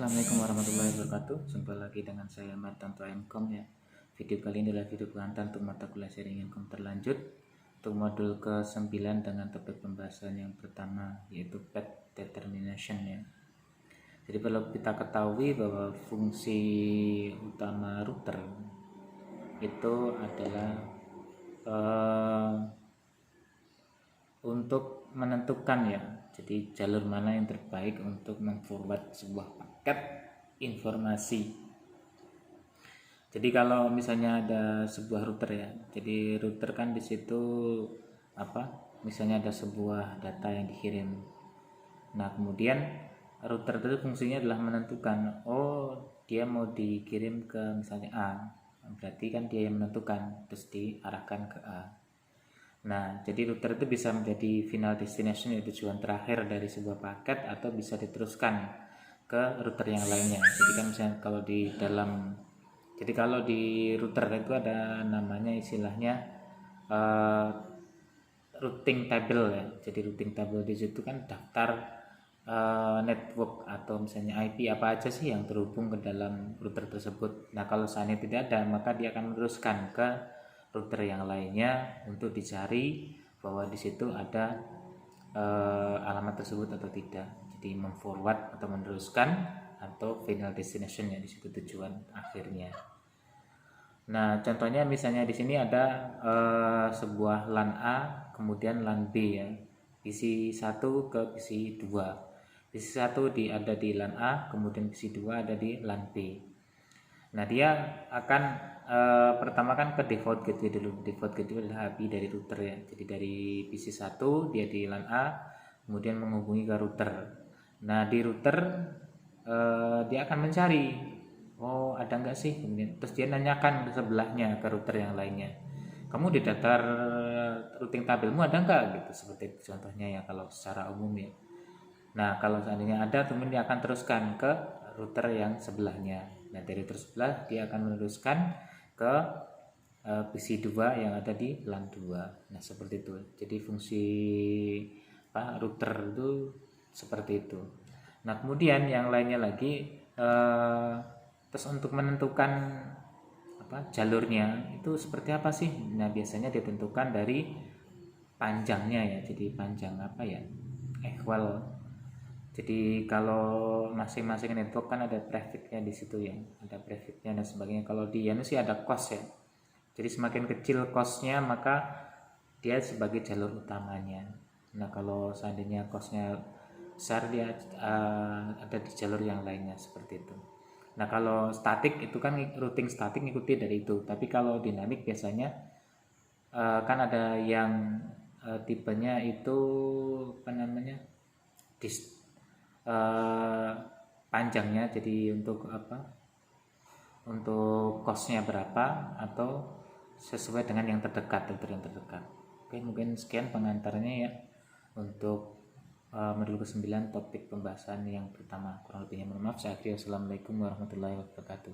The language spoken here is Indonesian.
Assalamualaikum warahmatullahi wabarakatuh. Jumpa lagi dengan saya Martanto Mkom ya. Video kali ini adalah video pengantar untuk mata kuliah sharing income terlanjut untuk modul ke-9 dengan topik pembahasan yang pertama yaitu path determination ya. Jadi perlu kita ketahui bahwa fungsi utama router itu adalah untuk menentukan ya, jadi jalur mana yang terbaik untuk memforward sebuah paket informasi. Jadi kalau misalnya ada sebuah router ya, jadi router kan di situ misalnya ada sebuah data yang dikirim. Nah kemudian router itu fungsinya adalah menentukan, dia mau dikirim ke misalnya A, berarti kan dia yang menentukan, terus diarahkan ke A. Nah, jadi router itu bisa menjadi final destination, yaitu tujuan terakhir dari sebuah paket, atau bisa diteruskan ke router yang lainnya. Jadi kan misalnya kalau di router itu ada namanya istilahnya routing table ya. Jadi routing table di situ kan daftar network atau misalnya IP apa aja sih yang terhubung ke dalam router tersebut. Nah, kalau seandainya tidak ada, maka dia akan meneruskan ke router yang lainnya untuk dicari bahwa di situ ada alamat tersebut atau tidak. Jadi memforward atau meneruskan atau final destination ya, di situ tujuan akhirnya. Nah, contohnya misalnya di sini ada sebuah LAN A kemudian LAN B ya. PC 1 ke PC 2. PC 1 ada di LAN A, kemudian PC 2 ada di LAN B. Nah, dia akan pertama kan ke default gateway dulu. Default gateway adalah API dari router ya. Jadi dari PC 1 dia di LAN A, kemudian menghubungi ke router. Nah, di router dia akan mencari, ada enggak sih? Kemudian terus dia nanyakan ke sebelahnya, ke router yang lainnya, kamu di daftar routing tabelmu ada enggak gitu, seperti itu contohnya ya kalau secara umum ya. Nah, kalau seandainya ada, kemudian dia akan teruskan ke router yang sebelahnya. Nah, dari router sebelah dia akan meneruskan ke PC 2 yang ada di LAN 2. Nah, seperti itu. Jadi fungsi router itu seperti itu. Nah, kemudian yang lainnya lagi, terus untuk menentukan jalurnya itu seperti apa sih? Nah, biasanya ditentukan dari panjangnya ya. Jadi panjang equal. Jadi kalau masing-masing network kan ada trafficnya di situ ya, ada trafficnya dan sebagainya. Kalau di sih ada cost ya. Jadi semakin kecil costnya maka dia sebagai jalur utamanya. Nah, kalau seandainya costnya besar, dia ada di jalur yang lainnya seperti itu. Nah, kalau statik itu kan routing statik ngikuti dari itu. Tapi kalau dinamik biasanya kan ada yang tipenya itu panjangnya, jadi untuk untuk costnya berapa atau sesuai dengan yang terdekat, router yang terdekat. Oke, mungkin sekian pengantarnya ya untuk modul ke-9 topik pembahasan yang pertama. Kurang lebihnya mohon maaf. Saya akhiri. Assalamualaikum warahmatullahi wabarakatuh.